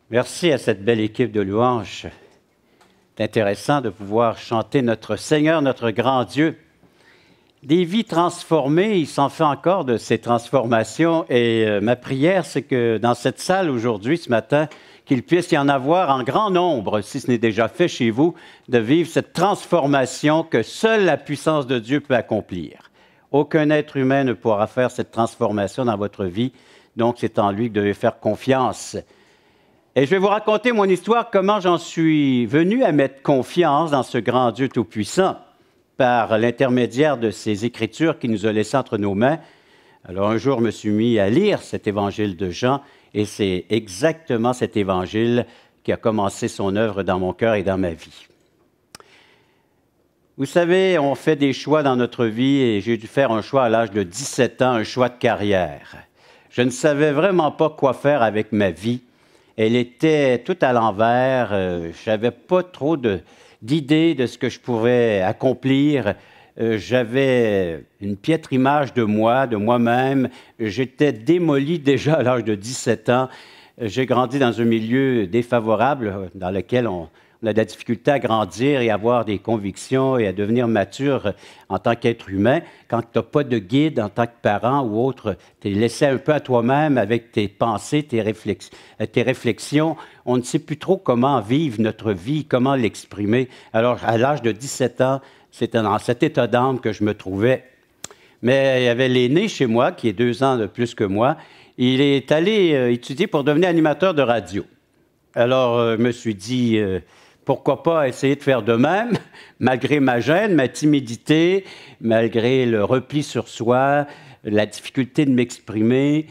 Merci à cette belle équipe de louanges. C'est intéressant de pouvoir chanter notre Seigneur, notre grand Dieu. Des vies transformées, il s'en fait encore de ces transformations. Et ma prière, c'est que dans cette salle aujourd'hui, ce matin, qu'il puisse y en avoir en grand nombre, si ce n'est déjà fait chez vous, de vivre cette transformation que seule la puissance de Dieu peut accomplir. Aucun être humain ne pourra faire cette transformation dans votre vie, donc c'est en lui que vous devez faire confiance. Et je vais vous raconter mon histoire, comment j'en suis venu à mettre confiance dans ce grand Dieu tout-puissant par l'intermédiaire de ces Écritures qu'il nous a laissées entre nos mains. Alors un jour, je me suis mis à lire cet évangile de Jean et c'est exactement cet évangile qui a commencé son œuvre dans mon cœur et dans ma vie. Vous savez, on fait des choix dans notre vie et j'ai dû faire un choix à l'âge de 17 ans, un choix de carrière. Je ne savais vraiment pas quoi faire avec ma vie. Elle était toute à l'envers. Je n'avais pas trop d'idées de ce que je pouvais accomplir. J'avais une piètre image de moi, de moi-même. J'étais démoli déjà à l'âge de 17 ans. J'ai grandi dans un milieu défavorable dans lequel on a de la difficulté à grandir et à avoir des convictions et à devenir mature en tant qu'être humain. Quand tu n'as pas de guide en tant que parent ou autre, tu es laissé un peu à toi-même avec tes pensées, tes réflexions. On ne sait plus trop comment vivre notre vie, comment l'exprimer. Alors, à l'âge de 17 ans, c'était dans cet état d'âme que je me trouvais. Mais il y avait l'aîné chez moi, qui est 2 ans de plus que moi. Il est allé étudier pour devenir animateur de radio. Alors, je me suis dit... pourquoi pas essayer de faire de même, malgré ma gêne, ma timidité, malgré le repli sur soi, la difficulté de m'exprimer,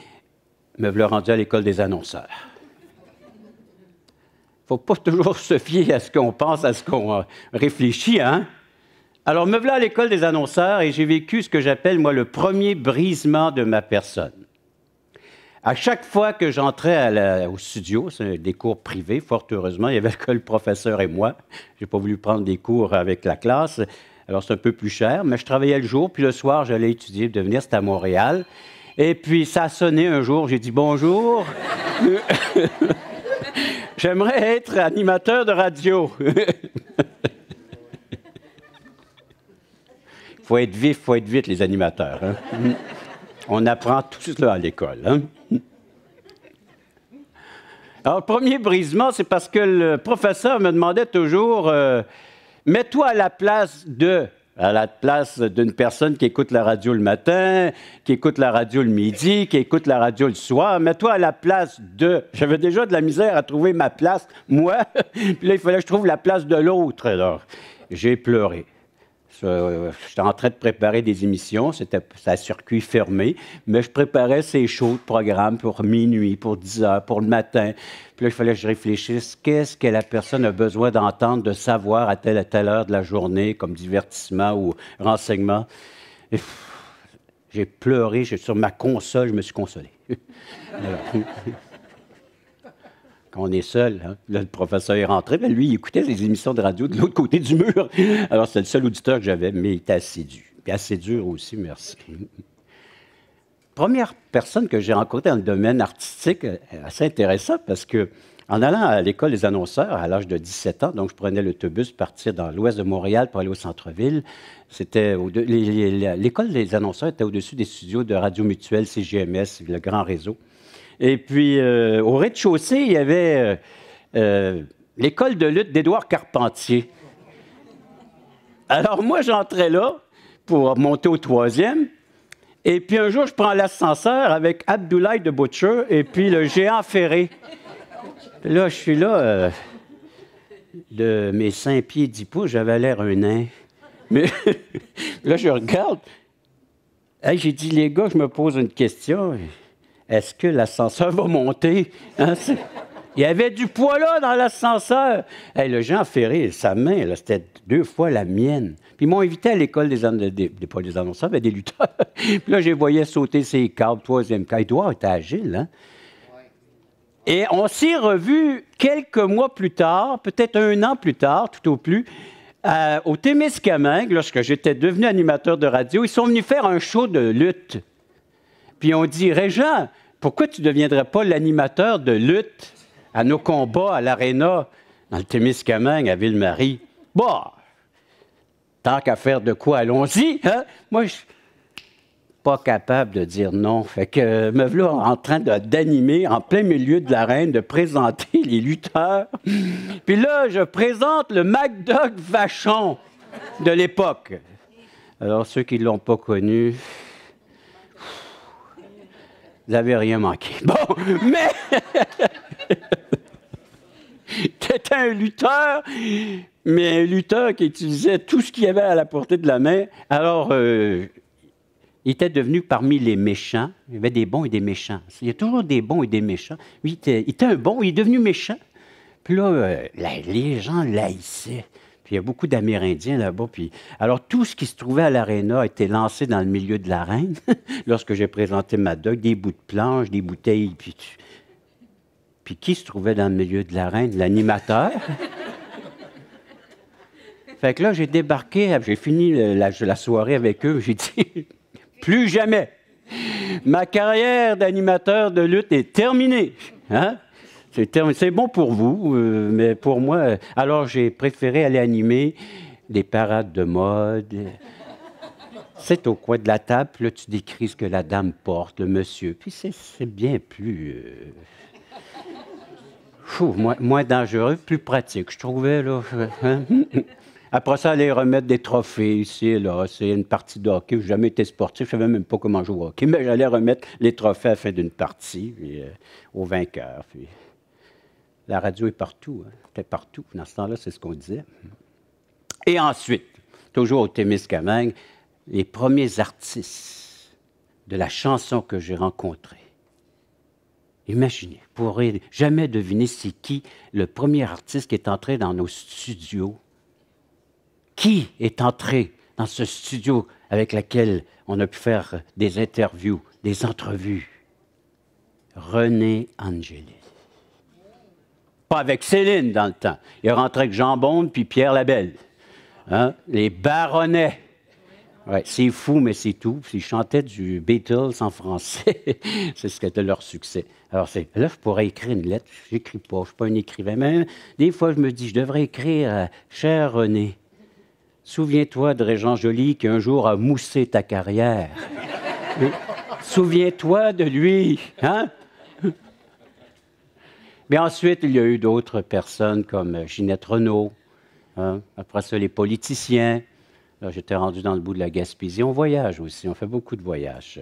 me voilà rendu à l'école des annonceurs. Il ne faut pas toujours se fier à ce qu'on pense, à ce qu'on réfléchit, hein? Alors, me voilà à l'école des annonceurs et j'ai vécu ce que j'appelle, moi, le premier brisement de ma personne. À chaque fois que j'entrais au studio, c'est des cours privés, fort heureusement, il y avait que le professeur et moi. Je n'ai pas voulu prendre des cours avec la classe, alors c'est un peu plus cher, mais je travaillais le jour, puis le soir, j'allais étudier, devenir, c'était à Montréal. Et puis, ça a sonné un jour, j'ai dit « Bonjour, j'aimerais être animateur de radio. » Il faut être vite, les animateurs. Hein? On apprend tout cela à l'école. Hein? Alors, le premier brisement, c'est parce que le professeur me demandait toujours mets-toi à la place d'une personne qui écoute la radio le matin, qui écoute la radio le midi, qui écoute la radio le soir. Mets-toi à la place de... J'avais déjà de la misère à trouver ma place, moi. Puis là, il fallait que je trouve la place de l'autre. Alors, j'ai pleuré. J'étais en train de préparer des émissions, c'était à circuit fermé, mais je préparais ces shows de programme pour minuit, pour 10 heures, pour le matin. Puis là, il fallait que je réfléchisse, qu'est-ce que la personne a besoin d'entendre, de savoir à telle heure de la journée, comme divertissement ou renseignement. Et, j'ai pleuré, sur ma console, je me suis consolé. Quand on est seul, hein? Là, le professeur est rentré, bien, lui, il écoutait les émissions de radio de l'autre côté du mur. Alors, c'était le seul auditeur que j'avais, mais il était assidu. Puis assez dur aussi, merci. Première personne que j'ai rencontrée dans le domaine artistique, assez intéressant, parce que en allant à l'école des annonceurs, à l'âge de 17 ans, donc je prenais l'autobus partir dans l'ouest de Montréal pour aller au centre-ville. L'école des annonceurs était au-dessus des studios de Radio Mutuelle, CGMS, le grand réseau. Et puis, au rez-de-chaussée, il y avait l'école de lutte d'Édouard Carpentier. Alors, moi, j'entrais là pour monter au 3e. Et puis, un jour, je prends l'ascenseur avec Abdoulaye de Butcher et puis le géant Ferré. Là, je suis là, de mes 5 pieds 10 pouces, j'avais l'air un nain. Mais là, je regarde. Hey, j'ai dit, les gars, je me pose une question. Est-ce que l'ascenseur va monter? Hein? Il y avait du poids là dans l'ascenseur. Hey, le Jean Ferré, sa main, là, c'était 2 fois la mienne. Puis ils m'ont invité à l'école pas des annonceurs, mais des lutteurs. Puis là, je les voyais sauter ses câbles, 3e câble. Édouard était agile, hein? Et on s'est revus quelques mois plus tard, peut-être 1 an plus tard, tout au plus, au Témiscamingue, lorsque j'étais devenu animateur de radio. Ils sont venus faire un show de lutte. Puis on dit, Régent, pourquoi tu ne deviendrais pas l'animateur de lutte à nos combats à l'Aréna, dans le Témiscamingue, à Ville-Marie. Bah, tant qu'à faire de quoi, allons-y. Hein? Moi, je suis pas capable de dire non. Fait que me voilà en train d'animer, en plein milieu de l'arène, de présenter les lutteurs. Puis là, je présente le MacDoug Vachon de l'époque. Alors, ceux qui ne l'ont pas connu, vous n'avez rien manqué. Bon, mais c'était un lutteur, mais un lutteur qui utilisait tout ce qu'il y avait à la portée de la main. Alors, il était devenu parmi les méchants. Il y avait des bons et des méchants. Il y a toujours des bons et des méchants. Lui, il était un bon, il est devenu méchant. Puis là, les gens l'haïssaient. Puis il y a beaucoup d'Amérindiens là-bas. Puis, alors, tout ce qui se trouvait à l'aréna a été lancé dans le milieu de l'arène lorsque j'ai présenté MacDoug, des bouts de planche, des bouteilles. Puis qui se trouvait dans le milieu de l'arène? L'animateur. Fait que là, j'ai débarqué, j'ai fini la soirée avec eux. J'ai dit, plus jamais. Ma carrière d'animateur de lutte est terminée. Hein? C'est bon pour vous, mais pour moi... Alors, j'ai préféré aller animer des parades de mode. C'est au coin de la table, puis là, tu décris ce que la dame porte, le monsieur. Puis c'est bien plus... moins dangereux, plus pratique, je trouvais, là. Hein? Après ça, aller remettre des trophées ici et là. C'est une partie de hockey. Je n'ai jamais été sportif, je ne savais même pas comment jouer au hockey, mais j'allais remettre les trophées à la fin d'une partie, puis, au vainqueur, puis... La radio est partout. Hein. C'était partout. Dans ce temps-là, c'est ce qu'on disait. Et ensuite, toujours au Témiscamingue, les premiers artistes de la chanson que j'ai rencontrés. Imaginez, vous n'aurez jamais deviné c'est qui le premier artiste qui est entré dans nos studios. Qui est entré dans ce studio avec lequel on a pu faire des interviews, des entrevues? René Angélil. Pas avec Céline dans le temps. Il est rentré avec Jean Bond puis Pierre Labelle. Hein? Les Baronnets. Ouais, c'est fou, mais c'est tout. Ils chantaient du Beatles en français. C'est ce qui était leur succès. Alors, là, je pourrais écrire une lettre. Je n'écris pas. Je ne suis pas un écrivain. Mais des fois, je me dis, je devrais écrire « Cher René, souviens-toi de Régent Joly qui un jour a moussé ta carrière. Souviens-toi de lui. Hein? » Mais ensuite, il y a eu d'autres personnes comme Ginette Renault. Hein? Après ça, les politiciens. Là, j'étais rendu dans le bout de la Gaspésie. On voyage aussi, on fait beaucoup de voyages.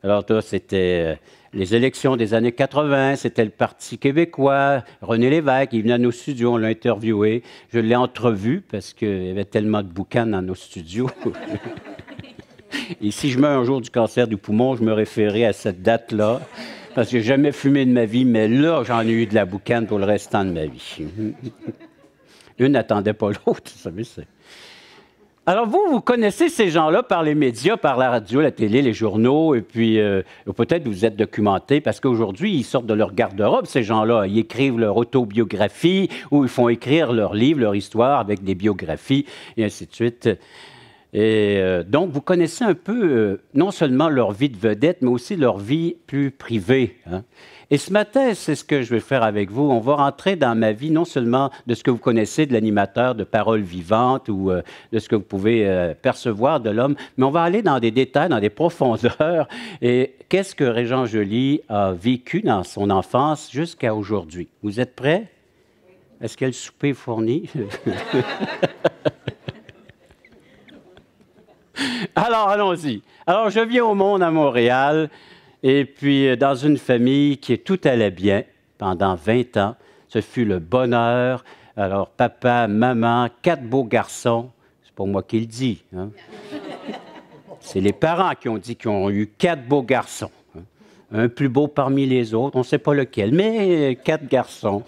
Alors, là, c'était les élections des années 80, c'était le Parti québécois. René Lévesque, il venait à nos studios, on l'a interviewé. Je l'ai entrevu parce qu'il y avait tellement de boucans dans nos studios. Et si je meurs un jour du cancer du poumon, je me référais à cette date-là. Parce que j'ai jamais fumé de ma vie, mais là, j'en ai eu de la boucane pour le restant de ma vie. Une n'attendait pas l'autre, vous savez. Alors, vous connaissez ces gens-là par les médias, par la radio, la télé, les journaux, et puis peut-être vous êtes documentés, parce qu'aujourd'hui, ils sortent de leur garde-robe, ces gens-là. Ils écrivent leur autobiographie, ou ils font écrire leur livre, leur histoire, avec des biographies, et ainsi de suite. Et donc, vous connaissez un peu non seulement leur vie de vedette, mais aussi leur vie plus privée. Hein? Et ce matin, c'est ce que je vais faire avec vous. On va rentrer dans ma vie, non seulement de ce que vous connaissez de l'animateur de Paroles vivantes ou de ce que vous pouvez percevoir de l'homme, mais on va aller dans des détails, dans des profondeurs. Et qu'est-ce que Régent Joly a vécu dans son enfance jusqu'à aujourd'hui? Vous êtes prêts? Est-ce que le souper est fourni? Alors, allons-y. Alors, je viens au monde à Montréal, et puis dans une famille qui tout allait bien pendant 20 ans. Ce fut le bonheur. Alors, papa, maman, 4 beaux garçons. C'est pas moi qui le dis. Hein? C'est les parents qui ont dit qu'ils ont eu 4 beaux garçons. Hein? Un plus beau parmi les autres, on ne sait pas lequel, mais 4 garçons.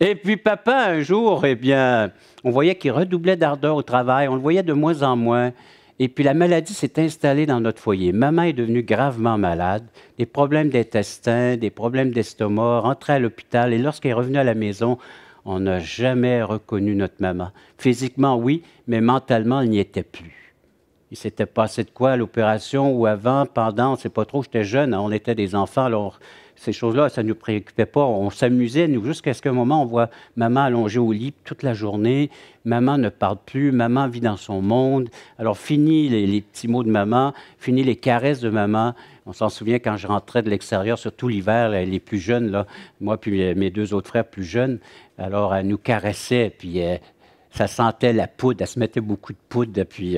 Et puis papa, un jour, eh bien, on voyait qu'il redoublait d'ardeur au travail, on le voyait de moins en moins. Et puis la maladie s'est installée dans notre foyer. Maman est devenue gravement malade, des problèmes d'intestin, des problèmes d'estomac, rentrée à l'hôpital. Et lorsqu'elle est revenue à la maison, on n'a jamais reconnu notre maman. Physiquement, oui, mais mentalement, elle n'y était plus. il s'était passé de quoi à l'opération ou avant, pendant, on ne sait pas trop, j'étais jeune, hein, on était des enfants, alors ces choses-là, ça ne nous préoccupait pas. On s'amusait, nous, jusqu'à ce qu'un moment, on voit maman allongée au lit toute la journée, maman ne parle plus, maman vit dans son monde. Alors, fini les petits mots de maman, fini les caresses de maman. On s'en souvient quand je rentrais de l'extérieur, surtout l'hiver, là, les plus jeunes, là, moi puis mes deux autres frères plus jeunes, alors elle nous caressait, puis ça sentait la poudre, elle se mettait beaucoup de poudre, puis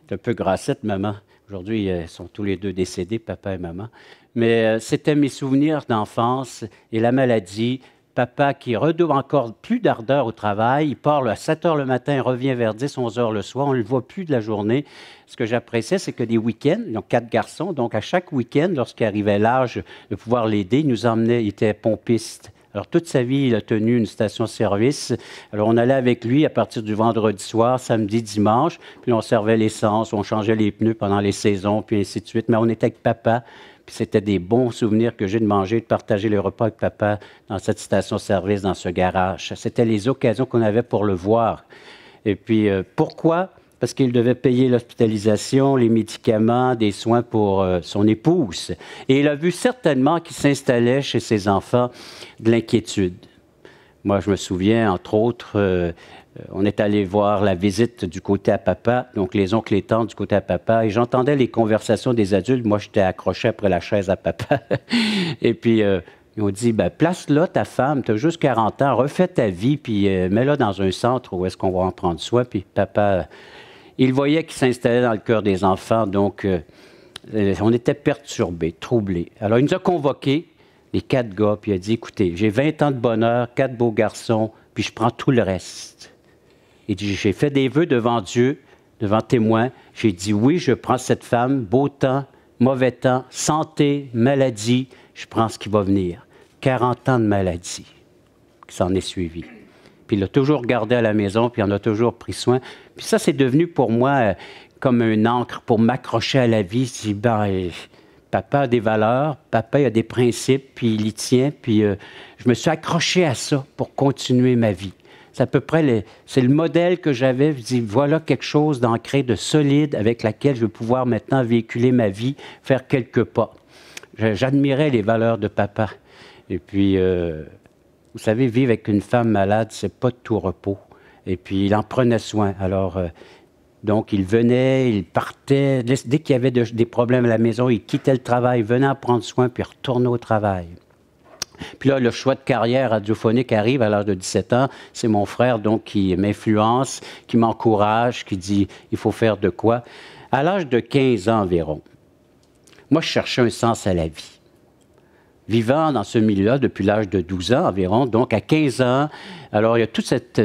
c'est un peu grassette, maman. Aujourd'hui, ils sont tous les deux décédés, papa et maman. Mais c'était mes souvenirs d'enfance et la maladie. Papa qui redouble encore plus d'ardeur au travail. Il part à 7 heures le matin, il revient vers 10, 11 heures le soir. On ne le voit plus de la journée. Ce que j'appréciais, c'est que des week-ends, donc 4 garçons, donc à chaque week-end, lorsqu'il arrivait l'âge de pouvoir l'aider, il nous emmenait, il était pompiste. Alors, toute sa vie, il a tenu une station-service. Alors, on allait avec lui à partir du vendredi soir, samedi, dimanche, puis on servait l'essence, on changeait les pneus pendant les saisons, puis ainsi de suite. Mais on était avec papa, puis c'était des bons souvenirs que j'ai de manger, de partager les repas avec papa dans cette station-service, dans ce garage. C'était les occasions qu'on avait pour le voir. Et puis, pourquoi? Parce qu'il devait payer l'hospitalisation, les médicaments, des soins pour son épouse. Et il a vu certainement qu'il s'installait chez ses enfants de l'inquiétude. Moi, je me souviens, entre autres, on est allé voir la visite du côté à papa, donc les oncles et tantes du côté à papa, et j'entendais les conversations des adultes. Moi, j'étais accroché après la chaise à papa. Et puis, ils ont dit, ben, place là ta femme, tu as juste 40 ans, refais ta vie, puis mets-la dans un centre où est-ce qu'on va en prendre soin. Puis papa, il voyait qu'il s'installait dans le cœur des enfants, donc on était perturbés, troublés. Alors, il nous a convoqués, les 4 gars, puis il a dit, écoutez, j'ai 20 ans de bonheur, 4 beaux garçons, puis je prends tout le reste. Il dit, j'ai fait des vœux devant Dieu, devant témoins. J'ai dit, oui, je prends cette femme, beau temps, mauvais temps, santé, maladie, je prends ce qui va venir. 40 ans de maladie qui s'en est suivi. Puis il l'a toujours gardé à la maison, puis il en a toujours pris soin. Puis ça, c'est devenu pour moi comme un ancre pour m'accrocher à la vie. Je dis, ben, papa a des valeurs, papa il a des principes, puis il y tient. Puis je me suis accroché à ça pour continuer ma vie. C'est à peu près c'est le modèle que j'avais. Je dis, voilà quelque chose d'ancré, de solide, avec laquelle je vais pouvoir maintenant véhiculer ma vie, faire quelques pas. J'admirais les valeurs de papa. Et puis, vous savez, vivre avec une femme malade, c'est pas de tout repos. Et puis, il en prenait soin. Alors, donc, il venait, il partait. Dès qu'il y avait des problèmes à la maison, il quittait le travail, venait en prendre soin, puis retournait au travail. Puis là, le choix de carrière radiophonique arrive à l'âge de 17 ans. C'est mon frère, donc, qui m'influence, qui m'encourage, qui dit, il faut faire de quoi. À l'âge de 15 ans environ, moi, je cherchais un sens à la vie. Vivant dans ce milieu-là depuis l'âge de 12 ans environ, donc à 15 ans, alors il y a toute cette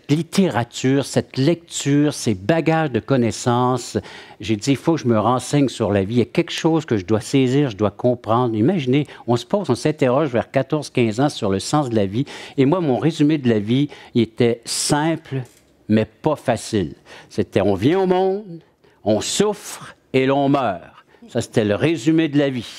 littérature, cette lecture, ces bagages de connaissances. J'ai dit, il faut que je me renseigne sur la vie. Il y a quelque chose que je dois saisir, je dois comprendre. Imaginez, on s'interroge vers 14-15 ans sur le sens de la vie. Et moi, mon résumé de la vie, il était simple, mais pas facile. C'était, on vient au monde, on souffre et l'on meurt. Ça, c'était le résumé de la vie.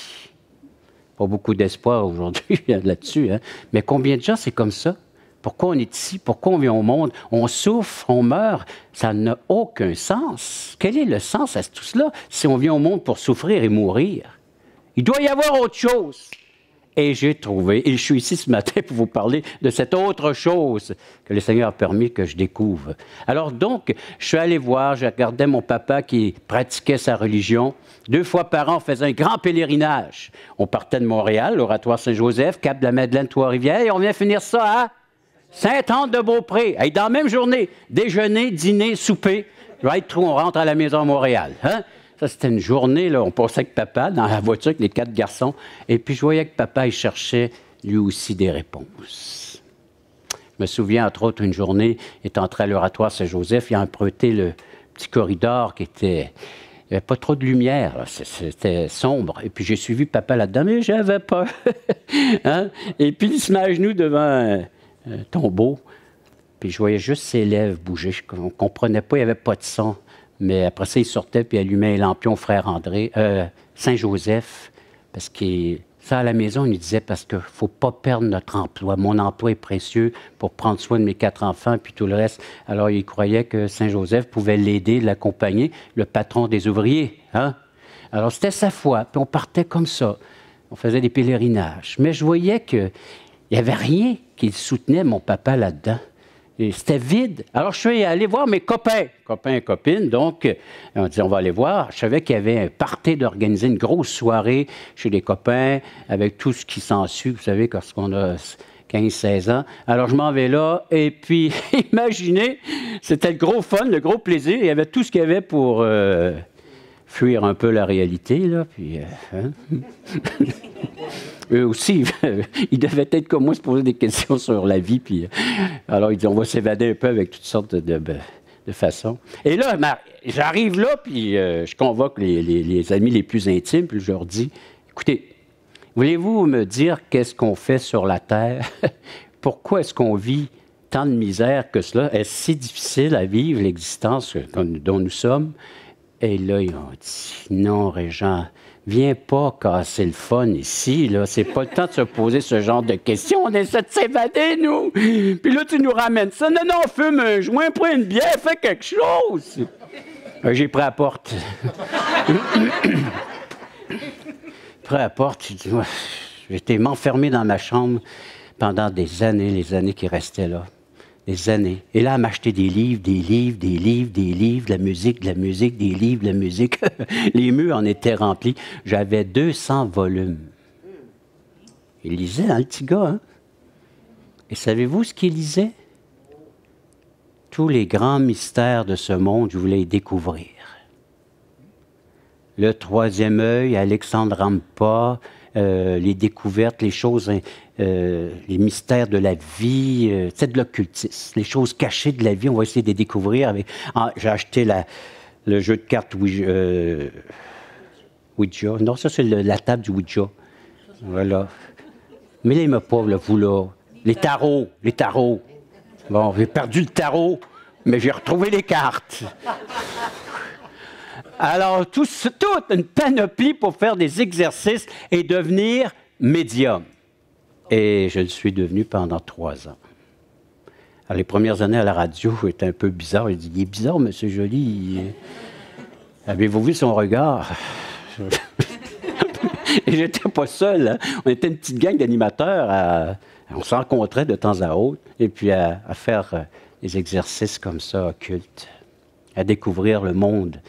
Pas beaucoup d'espoir aujourd'hui là-dessus, hein? Mais combien de gens, c'est comme ça? Pourquoi on est ici? Pourquoi on vient au monde? On souffre, on meurt. Ça n'a aucun sens. Quel est le sens à tout cela si on vient au monde pour souffrir et mourir? Il doit y avoir autre chose. Et j'ai trouvé, et je suis ici ce matin pour vous parler de cette autre chose que le Seigneur a permis que je découvre. Alors donc, je suis allé voir, je regardais mon papa qui pratiquait sa religion. 2 fois par an, on faisait un grand pèlerinage. On partait de Montréal, l'Oratoire Saint-Joseph, Cap-de-la-Madeleine, Trois-Rivières, et on vient finir ça à Sainte-Anne-de-Beaupré. Et dans la même journée, déjeuner, dîner, souper, on rentre à la maison à Montréal. Hein? Ça, c'était une journée, là, on passait avec papa dans la voiture avec les 4 garçons. Et puis, je voyais que papa, il cherchait lui aussi des réponses. Je me souviens, entre autres, une journée, il est entré à l'Oratoire Saint-Joseph, il a emprunté le petit corridor qui était... Il n'y avait pas trop de lumière, c'était sombre. Et puis, j'ai suivi papa là-dedans, mais j'avais peur. Hein? Et puis, il se met à genoux devant un tombeau. Puis, je voyais juste ses lèvres bouger. On ne comprenait pas, il n'y avait pas de son. Mais après ça, il sortait puis allumait un lampion Frère André, Saint-Joseph, parce que Ça, à la maison, il nous disait, parce qu'il ne faut pas perdre notre emploi. Mon emploi est précieux pour prendre soin de mes 4 enfants, puis tout le reste. Alors, il croyait que Saint-Joseph pouvait l'aider, l'accompagner, le patron des ouvriers. Hein? Alors, c'était sa foi, puis on partait comme ça. On faisait des pèlerinages. Mais je voyais qu'il n'y avait rien qui soutenait mon papa là-dedans. Et c'était vide. Alors, je suis allé voir mes copains et copines. Donc, on dit, on va aller voir. Je savais qu'il y avait un party d'organiser une grosse soirée chez les copains avec tout ce qui s'ensuit, vous savez, quand on a 15-16 ans. Alors, je m'en vais là. Et puis, imaginez, c'était le gros fun, le gros plaisir. Il y avait tout ce qu'il y avait pour fuir un peu la réalité, là. Puis, hein? Eux aussi, ils devaient être comme moi se poser des questions sur la vie. Puis, alors, ils disent, on va s'évader un peu avec toutes sortes de façons. Et là, j'arrive là, puis je convoque les amis les plus intimes, puis je leur dis, écoutez, voulez-vous me dire qu'est-ce qu'on fait sur la Terre? Pourquoi est-ce qu'on vit tant de misère que cela? Est-ce si difficile à vivre l'existence dont nous sommes? Et là, ils ont dit, non, Régent, viens pas casser le fun ici, là. C'est pas le temps de se poser ce genre de questions. On essaie de s'évader, nous. Puis là, tu nous ramènes ça. Non, non, fume un joint, prends une bière, fais quelque chose. J'ai pris à la porte. Pris à la porte, j'étais m'enfermé dans ma chambre pendant des années, les années qui restaient là. Des années. Et là, elle m'achetait des livres, des livres, de la musique, des livres, de la musique. Les murs en étaient remplis. J'avais 200 volumes. Il lisait, hein, le petit gars, hein? Et savez-vous ce qu'il lisait? Tous les grands mystères de ce monde, je voulais les découvrir. Le troisième œil, Alexandre Rampa, les découvertes, les choses, les mystères de la vie, c'est de l'occultisme. Les choses cachées de la vie, on va essayer de les découvrir. J'ai acheté le jeu de cartes Ouija. Non, ça, c'est la table du Ouija. Voilà. Mais là, il m'a pas, là, vous, là. Les tarots. Bon, j'ai perdu le tarot, mais j'ai retrouvé les cartes. Alors, toute une panoplie pour faire des exercices et devenir médium. Et je le suis devenu pendant 3 ans. Alors, les premières années à la radio étaient un peu bizarres. Il dit, il est bizarre, M. Joly. Avez-vous vu son regard? Et j'étais pas seul. Hein? On était une petite gang d'animateurs. On se rencontrait de temps à autre. Et puis à faire des exercices comme ça, occultes. À découvrir le monde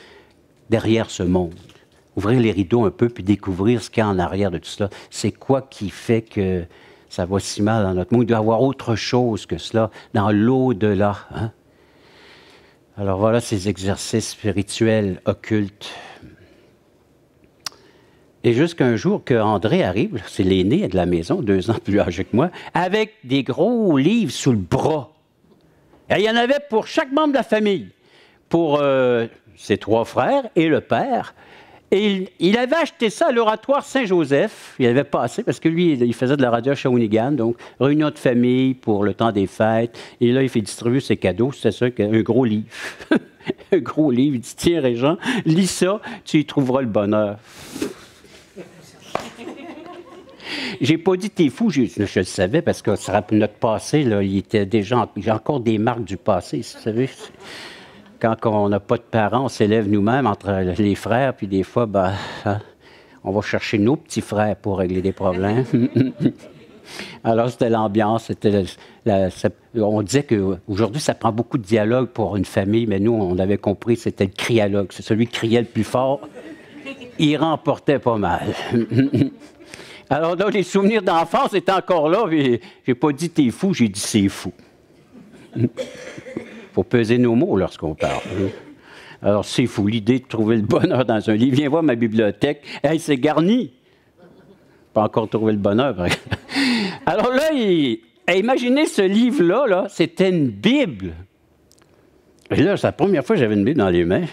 derrière ce monde. Ouvrir les rideaux un peu, puis découvrir ce qu'il y a en arrière de tout cela. C'est quoi qui fait que ça va si mal dans notre monde? Il doit y avoir autre chose que cela, dans l'au-delà. Hein? Alors voilà ces exercices spirituels, occultes. Et jusqu'un jour qu'André arrive, c'est l'aîné de la maison, 2 ans plus âgé que moi, avec des gros livres sous le bras. Et il y en avait pour chaque membre de la famille. Pour ses 3 frères et le père. Et il avait acheté ça à l'Oratoire Saint-Joseph. Il avait passé, parce que lui, il faisait de la radio à Shawinigan, donc réunion de famille pour le temps des fêtes. Et là, il fait distribuer ses cadeaux. C'est ça, un gros livre. Un gros livre. Il dit, tiens, Régent, lis ça, tu y trouveras le bonheur. J'ai pas dit t'es fou, je le savais, parce que notre passé, là, il était déjà... J'ai encore des marques du passé, vous savez. Quand on n'a pas de parents, on s'élève nous-mêmes entre les frères, puis des fois, ben, on va chercher nos petits frères pour régler des problèmes. Alors, c'était l'ambiance. On disait qu'aujourd'hui, ça prend beaucoup de dialogue pour une famille, mais nous, on avait compris que c'était le crialogue. C'est celui qui criait le plus fort. Il remportait pas mal. Alors là, les souvenirs d'enfance étaient encore là. J'ai pas dit t'es fou, j'ai dit c'est fou. Faut peser nos mots lorsqu'on parle. Alors, c'est fou, l'idée de trouver le bonheur dans un livre. Viens voir ma bibliothèque. Hey, c'est garni. Pas encore trouvé le bonheur. Alors là, imaginez ce livre-là, là, c'était une Bible. Et là, c'est la première fois que j'avais une Bible dans les mains.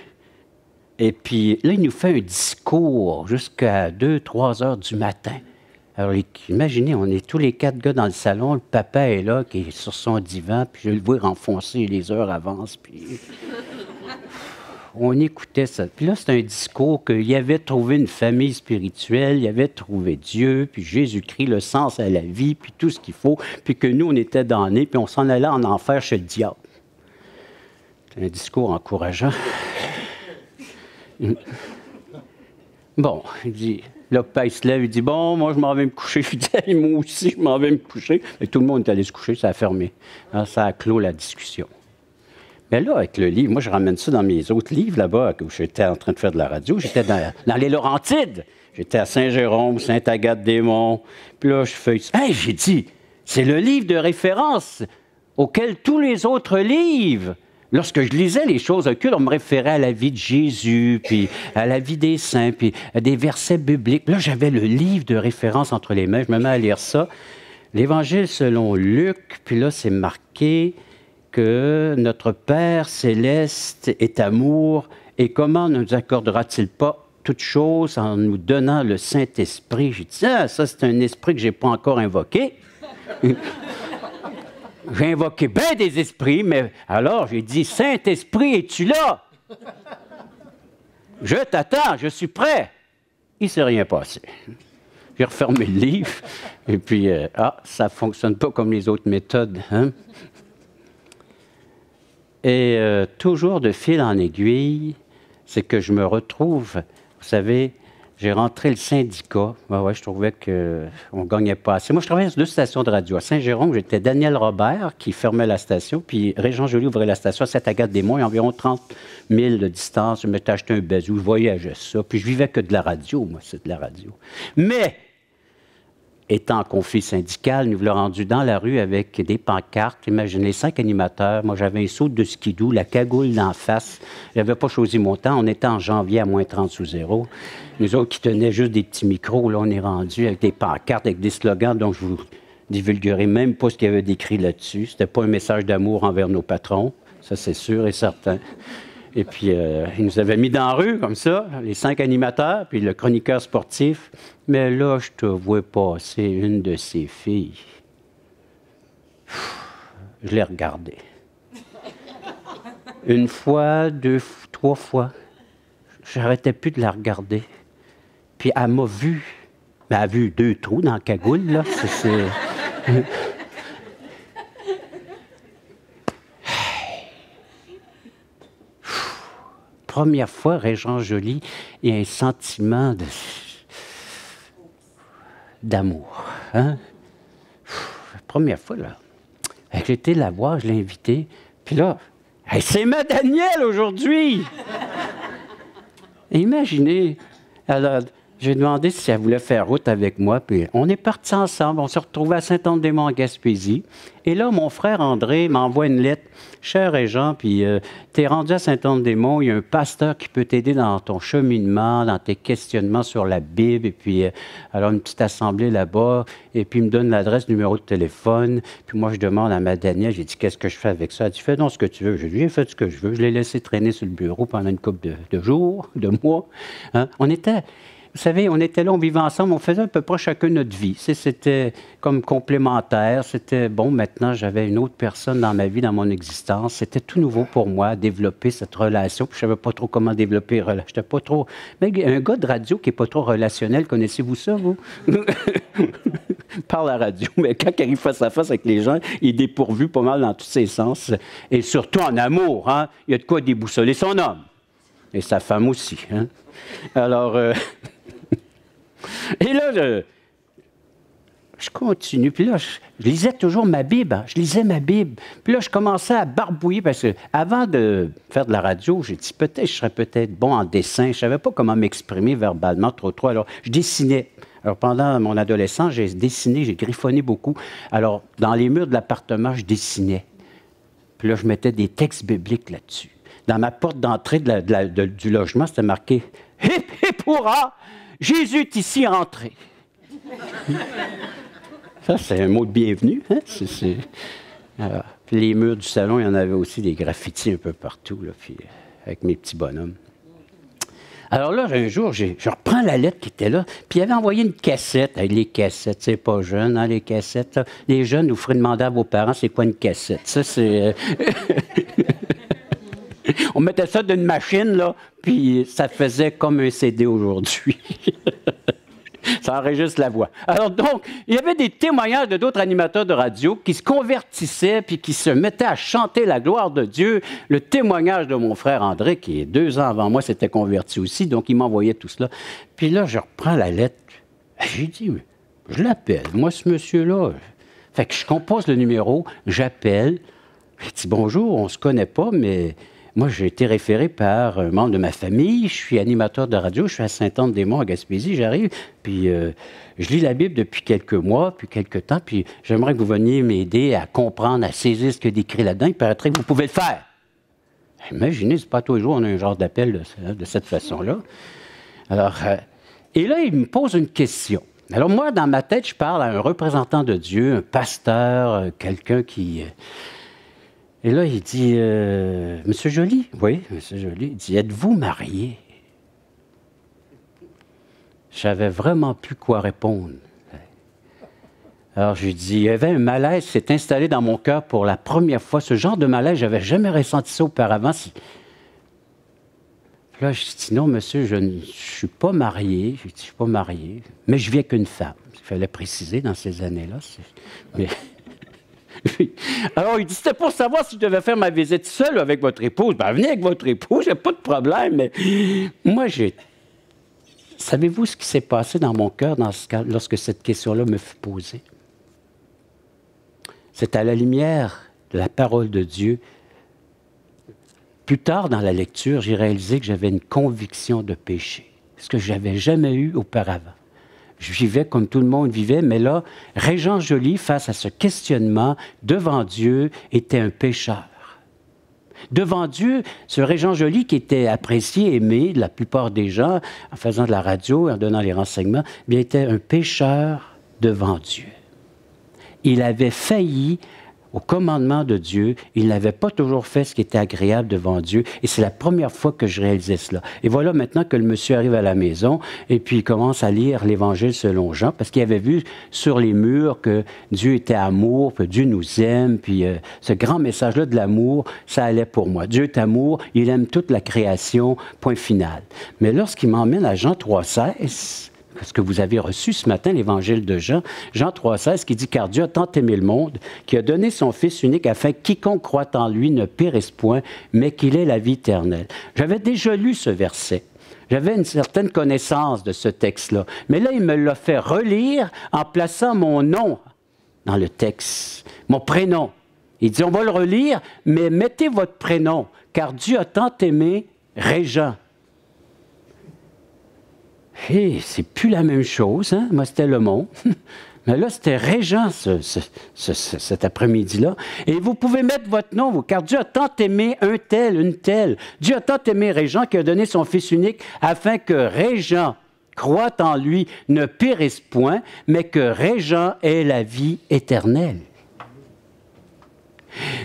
Et puis là, il nous fait un discours jusqu'à 2-3 heures du matin. Alors, imaginez, on est tous les 4 gars dans le salon, le papa est là, qui est sur son divan, puis je le vois renfoncer, les heures avancent, puis... on écoutait ça. Puis là, c'est un discours qu'il avait trouvé une famille spirituelle, il avait trouvé Dieu, puis Jésus-Christ, le sens à la vie, puis tout ce qu'il faut, puis que nous, on était damnés, puis on s'en allait en enfer chez le diable. C'est un discours encourageant. Bon, il dit... Là, Père, il se lève, il dit « Bon, moi, je m'en vais me coucher. » Je dis « Moi aussi, je m'en vais me coucher. » Et tout le monde est allé se coucher, ça a fermé. Alors, ça a clos la discussion. Mais là, avec le livre, moi, je ramène ça dans mes autres livres là-bas, où j'étais en train de faire de la radio. J'étais dans les Laurentides. J'étais à Saint-Jérôme, Sainte-Agathe-des-Monts. Puis là, je fais « Hey, j'ai dit, c'est le livre de référence auquel tous les autres livres... » Lorsque je lisais les choses occultes, on me référait à la vie de Jésus, puis à la vie des saints, puis à des versets bibliques. Là, j'avais le livre de référence entre les mains. Je me mets à lire ça. L'Évangile selon Luc, puis là, c'est marqué que notre Père céleste est amour, et comment ne nous accordera-t-il pas toute chose en nous donnant le Saint-Esprit? J'ai dit, ah, ça, c'est un esprit que je n'ai pas encore invoqué. J'ai invoqué bien des esprits, mais alors j'ai dit, Saint-Esprit, es-tu là? Je t'attends, je suis prêt. Il ne s'est rien passé. J'ai refermé le livre, et puis, ça ne fonctionne pas comme les autres méthodes. Hein? Et toujours de fil en aiguille, c'est que je me retrouve, vous savez, j'ai rentré le syndicat. Ouais, je trouvais qu'on ne gagnait pas assez. Moi, je travaillais sur 2 stations de radio. À Saint-Jérôme, j'étais Daniel Robert qui fermait la station, puis Régent Joly ouvrait la station à Sainte-Agathe-des-Monts. Il y a environ 30 000 de distance. Je m'étais acheté un bazou, je voyageais ça. Puis je vivais que de la radio, moi, c'est de la radio. Mais, étant conflit syndical, nous l'avons rendu dans la rue avec des pancartes. Imaginez 5 animateurs. Moi, j'avais un saut de skidoo, la cagoule d'en face. Je n'avais pas choisi mon temps. On était en janvier à moins 30 sous zéro. Nous autres qui tenaient juste des petits micros, là, on est rendu avec des pancartes, avec des slogans dont je vous divulguerai même pas ce qu'il y avait décrit là-dessus. C'était pas un message d'amour envers nos patrons, ça c'est sûr et certain. Et puis, ils nous avaient mis dans la rue, comme ça, les 5 animateurs, puis le chroniqueur sportif. Mais là, je te vois passer une de ces filles. Je l'ai regardée. 1 fois, 2, 3 fois. J'arrêtais plus de la regarder. Puis elle m'a vu. Mais elle a vu 2 trous dans la cagoule, là. Première fois, Régent Joly, il y a un sentiment d'amour. Hein? Première fois, là. J'ai été la voir, je l'ai invitée. Puis là, hey, c'est ma Danielle aujourd'hui! Imaginez, alors, j'ai demandé si elle voulait faire route avec moi, puis on est partis ensemble, on s'est retrouvés à Saint-Anne-des-Monts en Gaspésie. Et là, mon frère André m'envoie une lettre. « Cher Régent, puis t'es rendu à Saint-Anne-des-Monts, il y a un pasteur qui peut t'aider dans ton cheminement, dans tes questionnements sur la Bible, et puis alors une petite assemblée là-bas, et puis il me donne l'adresse, numéro de téléphone, puis moi je demande à ma Danielle, j'ai dit « Qu'est-ce que je fais avec ça? » Elle dit « Fais donc ce que tu veux. » J'ai fait ce que je veux, je l'ai laissé traîner sur le bureau pendant une couple de jours, de mois. Hein? Vous savez, on était là, on vivait ensemble, on faisait à peu près chacun notre vie. C'était comme complémentaire. C'était, bon, maintenant, j'avais une autre personne dans ma vie, dans mon existence. C'était tout nouveau pour moi, développer cette relation. Puis je ne savais pas trop comment développer. J'étais pas trop... Mais un gars de radio qui n'est pas trop relationnel, connaissez-vous ça, vous? Par la radio. Mais quand il arrive face à face avec les gens, il est dépourvu pas mal dans tous ses sens. Et surtout en amour, hein? Il y a de quoi déboussoler son homme. Et sa femme aussi, hein? Alors... Et là, je continue. Puis là, je lisais toujours ma Bible. Hein. Je lisais ma Bible. Puis là, je commençais à barbouiller parce que avant de faire de la radio, j'ai dit peut-être je serais peut-être bon en dessin. Je ne savais pas comment m'exprimer verbalement trop. Alors, je dessinais. Alors, pendant mon adolescence, j'ai dessiné, j'ai griffonné beaucoup. Alors, dans les murs de l'appartement, je dessinais. Puis là, je mettais des textes bibliques là-dessus. Dans ma porte d'entrée du logement, c'était marqué « Hip, hip, hurrah! Jésus est ici rentré. » Ça, c'est un mot de bienvenue. Hein? Puis les murs du salon, il y en avait aussi des graffitis un peu partout, là, puis, avec mes petits bonhommes. Alors là, un jour, je reprends la lettre qui était là, puis il avait envoyé une cassette. Hey, les cassettes, c'est pas jeune, hein, les cassettes. Là. Les jeunes, vous ferez demander à vos parents, c'est quoi une cassette? Ça, c'est... On mettait ça d'une machine, là, puis ça faisait comme un CD aujourd'hui. Ça enregistre la voix. Alors donc, il y avait des témoignages de d'autres animateurs de radio qui se convertissaient puis qui se mettaient à chanter la gloire de Dieu. Le témoignage de mon frère André, qui est 2 ans avant moi, s'était converti aussi, donc il m'envoyait tout cela. Puis là, je reprends la lettre. J'ai dit, je l'appelle, moi, ce monsieur-là. Fait que je compose le numéro, j'appelle. Je dis, bonjour, on ne se connaît pas, mais... Moi, j'ai été référé par un membre de ma famille. Je suis animateur de radio. Je suis à Sainte-Anne-des-Monts, à Gaspésie. J'arrive, puis je lis la Bible depuis quelques mois, puis quelques temps, puis j'aimerais que vous veniez m'aider à comprendre, à saisir ce qu'il y a décrit là-dedans. Il paraîtrait que vous pouvez le faire. Imaginez, c'est pas tous les jours on a un genre d'appel de cette façon-là. Alors, et là, il me pose une question. Alors moi, dans ma tête, je parle à un représentant de Dieu, un pasteur, quelqu'un qui... Et là, il dit, Monsieur Joly, oui, Monsieur Joly, il dit, êtes-vous marié? Je savais vraiment plus quoi répondre. Alors, je lui dis, il y avait un malaise qui s'est installé dans mon cœur pour la première fois. Ce genre de malaise, je n'avais jamais ressenti ça auparavant. Puis là, je dis, non, monsieur, je ne suis pas marié. Je dis, je ne suis pas marié, mais je vis avec une femme. Il fallait préciser dans ces années-là. Mais... Alors, il dit, c'était pour savoir si je devais faire ma visite seule avec votre épouse. Ben, venez avec votre épouse, j'ai pas de problème. Mais moi, savez-vous ce qui s'est passé dans mon cœur lorsque cette question-là me fut posée? C'est à la lumière de la parole de Dieu. Plus tard dans la lecture, j'ai réalisé que j'avais une conviction de péché, ce que je n'avais jamais eu auparavant. Je vivais comme tout le monde vivait, mais là, Régent Joly, face à ce questionnement, devant Dieu, était un pécheur. Devant Dieu, ce Régent Joly, qui était apprécié, aimé de la plupart des gens, en faisant de la radio, en donnant les renseignements, bien, était un pécheur devant Dieu. Il avait failli au commandement de Dieu. Il n'avait pas toujours fait ce qui était agréable devant Dieu. Et c'est la première fois que je réalisais cela. Et voilà maintenant que le monsieur arrive à la maison et puis il commence à lire l'Évangile selon Jean parce qu'il avait vu sur les murs que Dieu était amour, que Dieu nous aime. Puis ce grand message-là de l'amour, ça allait pour moi. Dieu est amour, il aime toute la création, point final. Mais lorsqu'il m'emmène à Jean 3,16... ce que vous avez reçu ce matin, l'Évangile de Jean, Jean 3,16, qui dit « Car Dieu a tant aimé le monde, qu'il a donné son Fils unique, afin que quiconque croit en lui ne périsse point, mais qu'il ait la vie éternelle. » J'avais déjà lu ce verset. J'avais une certaine connaissance de ce texte-là. Mais là, il me l'a fait relire en plaçant mon nom dans le texte, mon prénom. Il dit « On va le relire, mais mettez votre prénom, car Dieu a tant aimé Régent. » Hey, c'est plus la même chose, hein? Moi, c'était Le Monde. Mais là, c'était Régent cet après-midi-là. Et vous pouvez mettre votre nom, vous, car Dieu a tant aimé un tel, une telle. Dieu a tant aimé Régent qu'il a donné son Fils unique afin que Régent croit en lui, ne périsse point, mais que Régent ait la vie éternelle.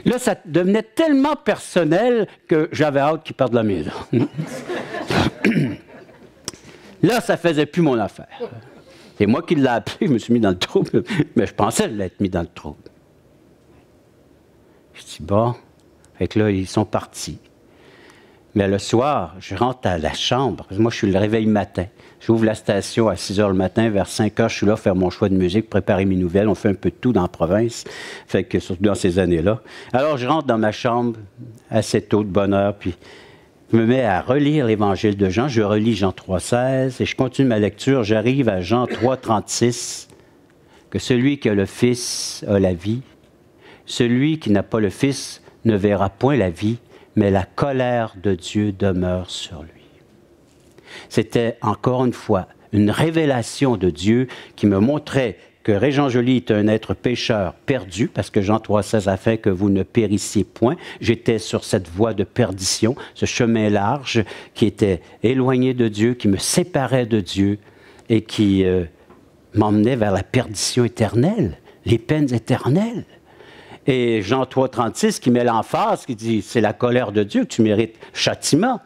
Là, ça devenait tellement personnel que j'avais hâte qu'il parte de la maison. Là, ça ne faisait plus mon affaire. C'est moi qui l'ai appelé, je me suis mis dans le trouble, mais je pensais l'être mis dans le trouble. Je dis, bon, fait que là, ils sont partis. Mais le soir, je rentre à la chambre. Moi, je suis le réveil matin. J'ouvre la station à 6 heures le matin. Vers 5 heures, je suis là faire mon choix de musique, préparer mes nouvelles. On fait un peu de tout dans la province, fait que, surtout dans ces années-là. Alors, je rentre dans ma chambre assez tôt, de bonne heure, puis je me mets à relire l'Évangile de Jean. Je relis Jean 3,16 et je continue ma lecture. J'arrive à Jean 3,36, que celui qui a le Fils a la vie. Celui qui n'a pas le Fils ne verra point la vie, mais la colère de Dieu demeure sur lui. C'était encore une fois une révélation de Dieu qui me montrait que Régent Joly est un être pécheur perdu, parce que Jean 3,16 a fait que vous ne périssiez point. J'étais sur cette voie de perdition, ce chemin large qui était éloigné de Dieu, qui me séparait de Dieu et qui m'emmenait vers la perdition éternelle, les peines éternelles. Et Jean 3,36 qui met l'emphase, qui dit, c'est la colère de Dieu que tu mérites châtiment.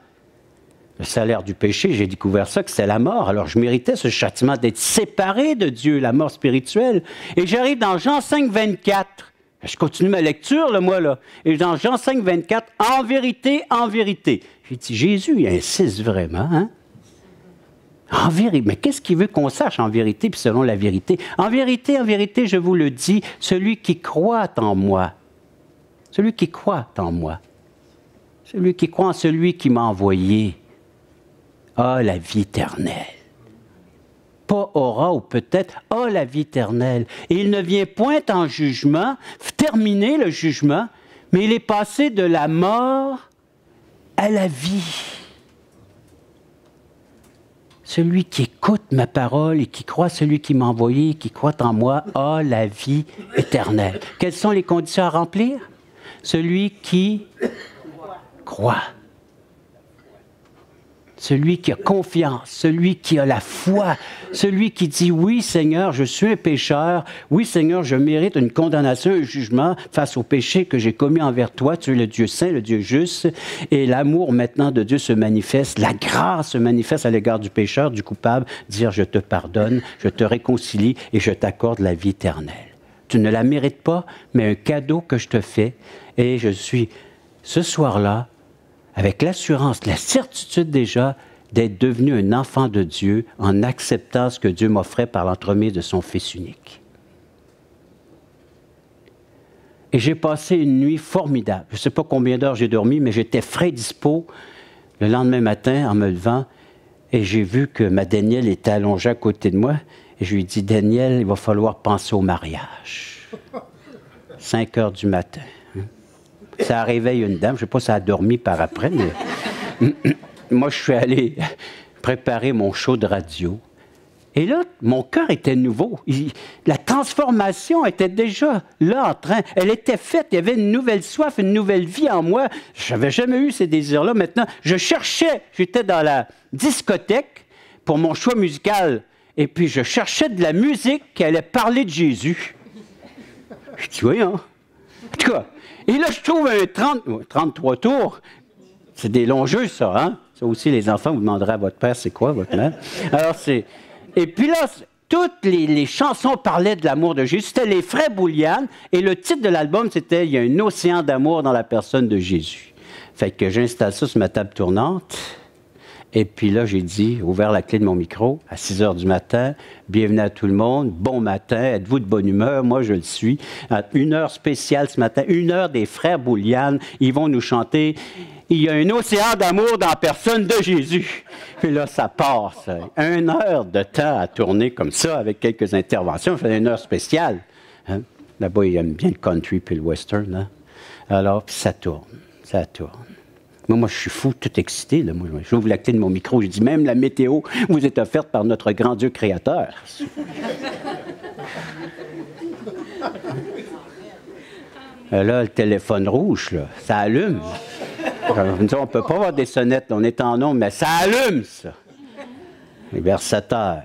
Le salaire du péché, j'ai découvert ça, que c'est la mort. Alors, je méritais ce châtiment d'être séparé de Dieu, la mort spirituelle. Et j'arrive dans Jean 5,24. Je continue ma lecture, là, moi, là. Et dans Jean 5, 24, en vérité, en vérité. J'ai dit, Jésus, il insiste vraiment, hein? En vérité, mais qu'est-ce qu'il veut qu'on sache en vérité, puis selon la vérité? En vérité, je vous le dis, celui qui croit en moi, celui qui croit en moi, celui qui croit en celui qui m'a envoyé, a la vie éternelle. Pas aura ou peut-être, a la vie éternelle. Et il ne vient point en jugement, terminer le jugement, mais il est passé de la mort à la vie. Celui qui écoute ma parole et qui croit celui qui m'a envoyé, qui croit en moi, a la vie éternelle. Quelles sont les conditions à remplir? Celui qui croit. Celui qui a confiance, celui qui a la foi, celui qui dit « Oui, Seigneur, je suis un pécheur. Oui, Seigneur, je mérite une condamnation, un jugement face au péché que j'ai commis envers toi. Tu es le Dieu saint, le Dieu juste. Et l'amour maintenant de Dieu se manifeste. La grâce se manifeste à l'égard du pécheur, du coupable. Dire « Je te pardonne, je te réconcilie et je t'accorde la vie éternelle. » Tu ne la mérites pas, mais un cadeau que je te fais. Et je suis ce soir-là avec l'assurance, la certitude déjà d'être devenu un enfant de Dieu en acceptant ce que Dieu m'offrait par l'entremise de son Fils unique. Et j'ai passé une nuit formidable. Je ne sais pas combien d'heures j'ai dormi, mais j'étais frais dispo le lendemain matin en me levant et j'ai vu que ma Danielle était allongée à côté de moi et je lui ai dit « Danielle, il va falloir penser au mariage. » 5 heures du matin. Ça réveille une dame. Je ne sais pas si elle a dormi par après, mais moi, je suis allé préparer mon show de radio. Et là, mon cœur était nouveau. La transformation était déjà là en train. Elle était faite. Il y avait une nouvelle soif, une nouvelle vie en moi. Je n'avais jamais eu ces désirs-là. Maintenant, je cherchais. J'étais dans la discothèque pour mon choix musical. Et puis, je cherchais de la musique qui allait parler de Jésus. Je dis, voyons. En tout cas, et là, je trouve un 33 tours. C'est des longs jeux, ça, hein? Ça aussi, les enfants, vous demanderez à votre père, c'est quoi, votre mère? Alors, c'est... Et puis là, toutes les chansons parlaient de l'amour de Jésus. C'était les Frères Bouliane. Et le titre de l'album, c'était « Il y a un océan d'amour dans la personne de Jésus ». Fait que j'installe ça sur ma table tournante. Et puis là, j'ai dit, ouvert la clé de mon micro, à 6 heures du matin, « Bienvenue à tout le monde, bon matin, êtes-vous de bonne humeur? Moi, je le suis. À 1 heure spéciale ce matin, 1 heure des Frères Bouliane, ils vont nous chanter « Il y a un océan d'amour dans la personne de Jésus ». Puis là, ça passe. 1 heure de temps à tourner comme ça, avec quelques interventions. Je faisais 1 heure spéciale. Hein? Là-bas, ils aiment bien le country puis le western. Hein? Alors, puis ça tourne, ça tourne. Moi, je suis fou, tout excité. Là. Moi, j'ouvre la clé de mon micro, je dis, même la météo vous est offerte par notre grand Dieu créateur. Là, le téléphone rouge, là, ça allume. On ne peut pas avoir des sonnettes, on est en nombre, mais ça allume, ça. Et vers 7 heures.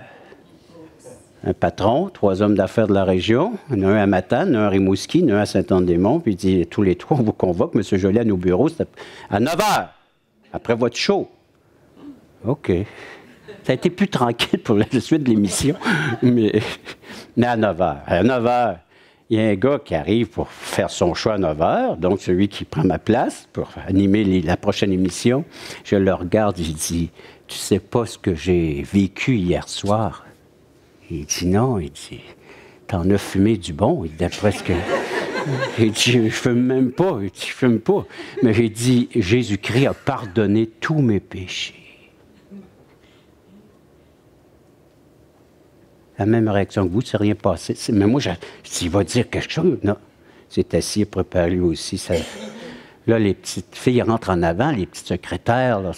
Un patron, 3 hommes d'affaires de la région, il y en a un à Matane, un à Rimouski, un à Saint-Anne-des-Monts, puis il dit, tous les 3, on vous convoque, M. Joly, à nos bureaux, c'est à 9 heures, après votre show. OK. Ça a été plus tranquille pour la suite de l'émission, mais à 9 heures. À 9 heures, il y a un gars qui arrive pour faire son choix à 9 heures, donc celui qui prend ma place pour animer la prochaine émission. Je le regarde, je dis, tu sais pas ce que j'ai vécu hier soir? Il dit non, il dit, t'en as fumé du bon, il dit, d'après ce que... Il dit, je fume même pas, il dit, je fume pas. Mais j'ai dit, Jésus-Christ a pardonné tous mes péchés. La même réaction que vous, c'est rien passé. Mais moi, je dis, il va dire quelque chose. Non, c'est assis, préparé lui aussi. Ça... Là, les petites filles rentrent en avant, les petites secrétaires. Là,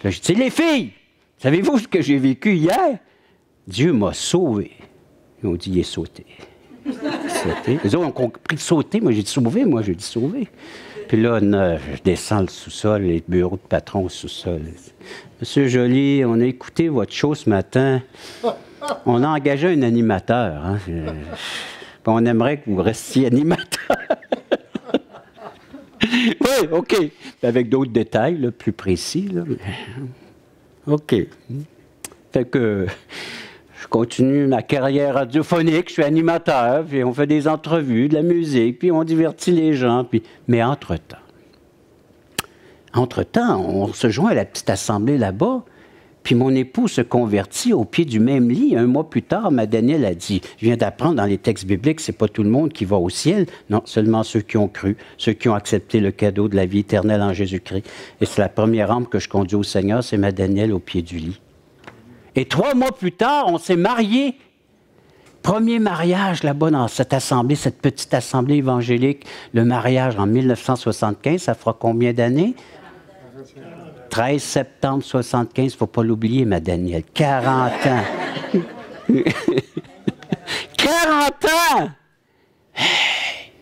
je dis, les filles, savez-vous ce que j'ai vécu hier? Dieu m'a sauvé. Ils ont dit, il est sauté. Sauté. Les autres ont compris sauter. Moi, j'ai dit sauvé. Moi, j'ai dit sauvé. Puis là, je descends le sous-sol, les bureaux de patron au sous-sol. Monsieur Joly, on a écouté votre show ce matin. On a engagé un animateur. Hein. On aimerait que vous restiez animateur. Oui, OK. Avec d'autres détails là, plus précis. Là. OK. Fait que... je continue ma carrière radiophonique, je suis animateur, puis on fait des entrevues, de la musique, puis on divertit les gens. Mais entre-temps, on se joint à la petite assemblée là-bas, puis mon époux se convertit au pied du même lit. Un mois plus tard, ma Danielle a dit, je viens d'apprendre dans les textes bibliques, c'est pas tout le monde qui va au ciel, non, seulement ceux qui ont cru, ceux qui ont accepté le cadeau de la vie éternelle en Jésus-Christ. Et c'est la première âme que je conduis au Seigneur, c'est ma Danielle au pied du lit. Et 3 mois plus tard, on s'est mariés. Premier mariage là-bas dans cette assemblée, cette petite assemblée évangélique. Le mariage en 1975, ça fera combien d'années? 13 septembre 75, il ne faut pas l'oublier, ma Danielle. 40 ans. 40 ans! Hey!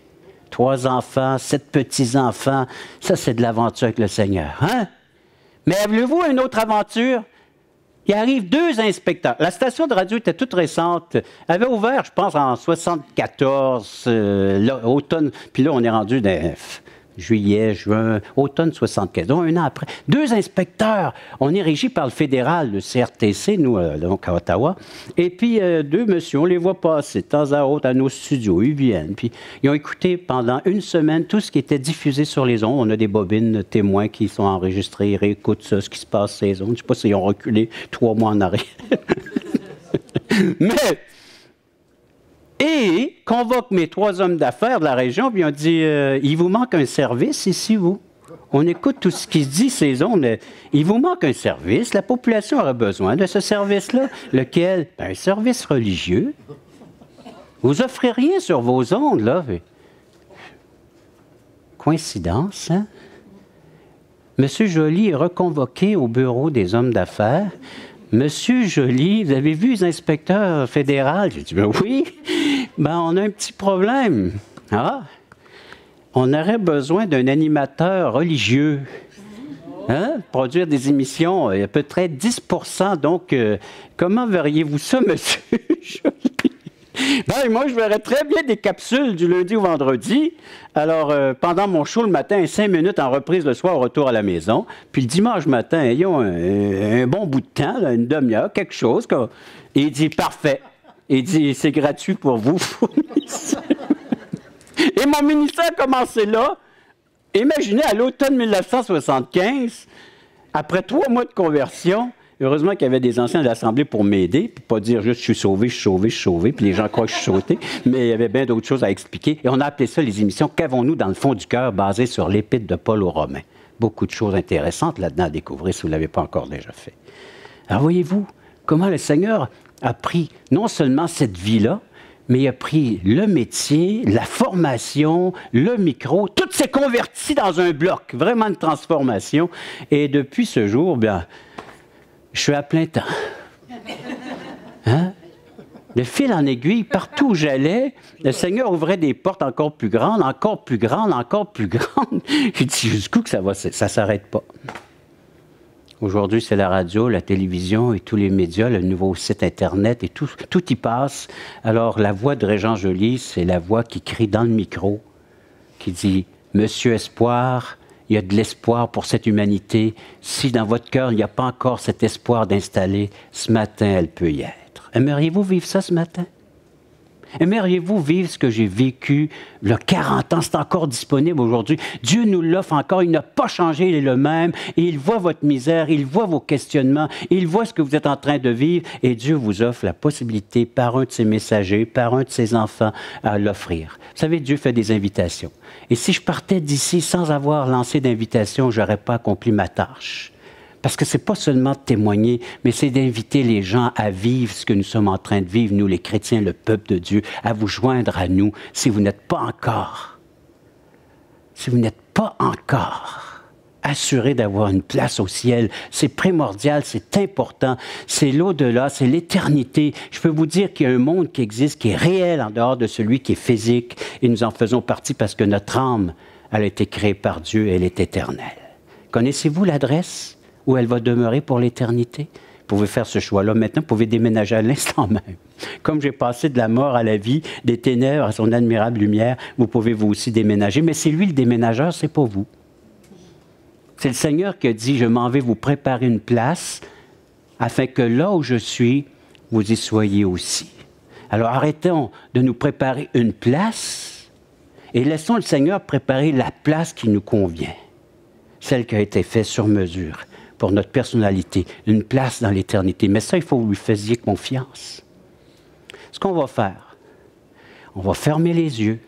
3 enfants, 7 petits-enfants. Ça, c'est de l'aventure avec le Seigneur. Hein? Mais avez-vous une autre aventure? Il arrive 2 inspecteurs. La station de radio était toute récente. Elle avait ouvert, je pense, en 74, automne. Puis là, on est rendu dans juillet, juin, automne 75. Donc, 1 an après. 2 inspecteurs. On est régi par le fédéral, le CRTC, nous, donc à Ottawa. Et puis, 2 messieurs, on les voit passer de temps à autre à nos studios. Ils viennent. Puis, ils ont écouté pendant 1 semaine tout ce qui était diffusé sur les ondes. On a des bobines témoins qui sont enregistrés. Ils réécoutent ça, ce qui se passe sur les ondes. Je ne sais pas s'ils ont reculé 3 mois en arrière. Mais... Et convoque mes 3 hommes d'affaires de la région, puis on dit il vous manque un service ici, vous? On écoute tout ce qui se dit, ces ondes. Il vous manque un service. La population aura besoin de ce service-là. Lequel? Ben, un service religieux. Vous offrez rien sur vos ondes, là. Coïncidence, hein? Monsieur Joly est reconvoqué au bureau des hommes d'affaires. Monsieur Joly, vous avez vu les inspecteurs fédéraux? J'ai dit, ben oui. Ben, on a un petit problème. Ah, on aurait besoin d'un animateur religieux. Hein? Produire des émissions, il y a peut-être 10 %. Donc, comment verriez-vous ça, monsieur Joly? Ben, moi, je verrais très bien des capsules du lundi au vendredi. Alors, pendant mon show le matin, 5 minutes en reprise le soir au retour à la maison. Puis le dimanche matin, ayons un bon bout de temps, là, une demi-heure, quelque chose. Et il dit, parfait. Il dit, c'est gratuit pour vous. Et mon ministère a commencé là. Imaginez, à l'automne 1975, après 3 mois de conversion, heureusement qu'il y avait des anciens de l'Assemblée pour m'aider, pour pas dire juste je suis sauvé, je suis sauvé, je suis sauvé, puis les gens croient que je suis sauté, mais il y avait bien d'autres choses à expliquer. Et on a appelé ça les émissions « Qu'avons-nous dans le fond du cœur » basées sur l'Épître de Paul aux Romains. Beaucoup de choses intéressantes là-dedans à découvrir si vous ne l'avez pas encore déjà fait. Alors voyez-vous comment le Seigneur a pris non seulement cette vie-là, mais il a pris le métier, la formation, le micro, tout s'est converti dans un bloc, vraiment une transformation. Et depuis ce jour, bien, je suis à plein temps. Hein? De fil en aiguille, partout où j'allais, le Seigneur ouvrait des portes encore plus grandes, encore plus grandes, encore plus grandes. J'ai dit, jusqu'où que ça ne s'arrête pas. Aujourd'hui, c'est la radio, la télévision et tous les médias, le nouveau site Internet et tout y passe. Alors, la voix de Régent Joly, c'est la voix qui crie dans le micro, qui dit « Monsieur Espoir, il y a de l'espoir pour cette humanité. Si dans votre cœur, il n'y a pas encore cet espoir d'installer, ce matin, elle peut y être. » Aimeriez-vous vivre ça ce matin? Aimeriez-vous vivre ce que j'ai vécu il y a 40 ans? C'est encore disponible aujourd'hui. Dieu nous l'offre encore. Il n'a pas changé, il est le même. Et il voit votre misère, il voit vos questionnements, il voit ce que vous êtes en train de vivre. Et Dieu vous offre la possibilité, par un de ses messagers, par un de ses enfants, à l'offrir. Vous savez, Dieu fait des invitations. Et si je partais d'ici sans avoir lancé d'invitation, je n'aurais pas accompli ma tâche. Parce que ce n'est pas seulement de témoigner, mais c'est d'inviter les gens à vivre ce que nous sommes en train de vivre, nous les chrétiens, le peuple de Dieu, à vous joindre à nous si vous n'êtes pas encore assuré d'avoir une place au ciel. C'est primordial, c'est important, c'est l'au-delà, c'est l'éternité. Je peux vous dire qu'il y a un monde qui existe, qui est réel en dehors de celui qui est physique, et nous en faisons partie parce que notre âme, elle a été créée par Dieu et elle est éternelle. Connaissez-vous l'adresse où elle va demeurer pour l'éternité? Vous pouvez faire ce choix-là maintenant, vous pouvez déménager à l'instant même. Comme j'ai passé de la mort à la vie, des ténèbres à son admirable lumière, vous pouvez vous aussi déménager. Mais c'est lui le déménageur, c'est pas vous. C'est le Seigneur qui a dit, je m'en vais vous préparer une place, afin que là où je suis, vous y soyez aussi. Alors arrêtons de nous préparer une place et laissons le Seigneur préparer la place qui nous convient, celle qui a été faite sur mesure pour notre personnalité, une place dans l'éternité. Mais ça, il faut que vous lui fassiez confiance. Ce qu'on va faire, on va fermer les yeux,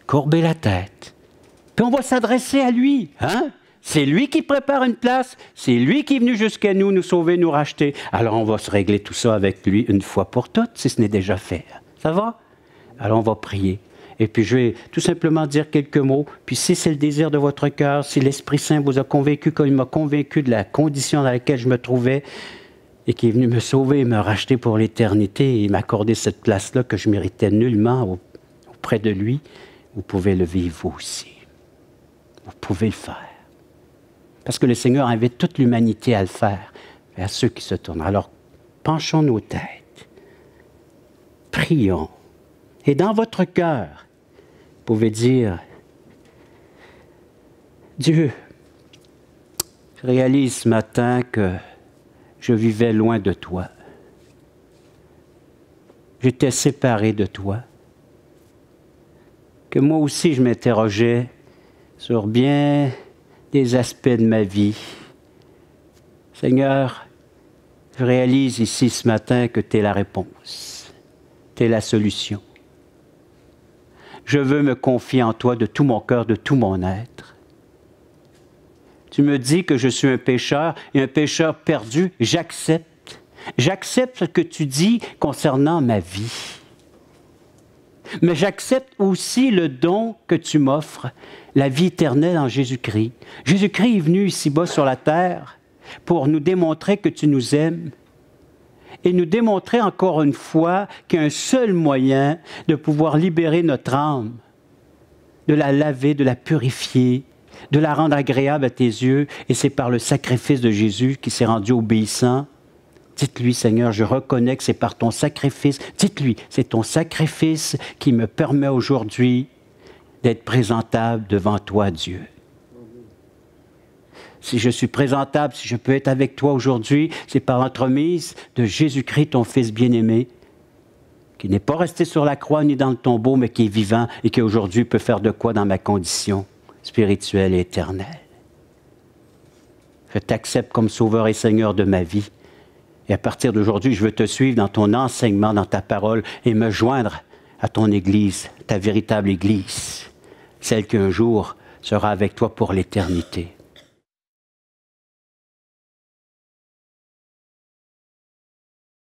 courber la tête, puis on va s'adresser à lui. Hein? C'est lui qui prépare une place, c'est lui qui est venu jusqu'à nous, nous sauver, nous racheter. Alors on va se régler tout ça avec lui une fois pour toutes, si ce n'est déjà fait. Ça va? Alors on va prier. Et puis je vais tout simplement dire quelques mots. Puis si c'est le désir de votre cœur, si l'Esprit Saint vous a convaincu comme il m'a convaincu de la condition dans laquelle je me trouvais et qui est venu me sauver et me racheter pour l'éternité et m'accorder cette place-là que je méritais nullement auprès de lui, vous pouvez le vivre vous aussi. Vous pouvez le faire. Parce que le Seigneur invite toute l'humanité à le faire, et à ceux qui se tournent. Alors, penchons nos têtes, prions. Et dans votre cœur, vous pouvez dire, Dieu, je réalise ce matin que je vivais loin de toi. J'étais séparé de toi. Que moi aussi je m'interrogeais sur bien des aspects de ma vie. Seigneur, je réalise ici ce matin que tu es la réponse, tu es la solution. Je veux me confier en toi de tout mon cœur, de tout mon être. Tu me dis que je suis un pécheur et un pécheur perdu. J'accepte. J'accepte ce que tu dis concernant ma vie. Mais j'accepte aussi le don que tu m'offres, la vie éternelle en Jésus-Christ. Jésus-Christ est venu ici-bas sur la terre pour nous démontrer que tu nous aimes et nous démontrer encore une fois qu'il y a un seul moyen de pouvoir libérer notre âme, de la laver, de la purifier, de la rendre agréable à tes yeux, et c'est par le sacrifice de Jésus qui s'est rendu obéissant. Dites-lui, Seigneur, je reconnais que c'est par ton sacrifice. Dites-lui, c'est ton sacrifice qui me permet aujourd'hui d'être présentable devant toi, Dieu. Si je suis présentable, si je peux être avec toi aujourd'hui, c'est par l'entremise de Jésus-Christ, ton Fils bien-aimé, qui n'est pas resté sur la croix ni dans le tombeau, mais qui est vivant et qui aujourd'hui peut faire de quoi dans ma condition spirituelle et éternelle. Je t'accepte comme Sauveur et Seigneur de ma vie. Et à partir d'aujourd'hui, je veux te suivre dans ton enseignement, dans ta parole, et me joindre à ton Église, ta véritable Église, celle qui un jour sera avec toi pour l'éternité.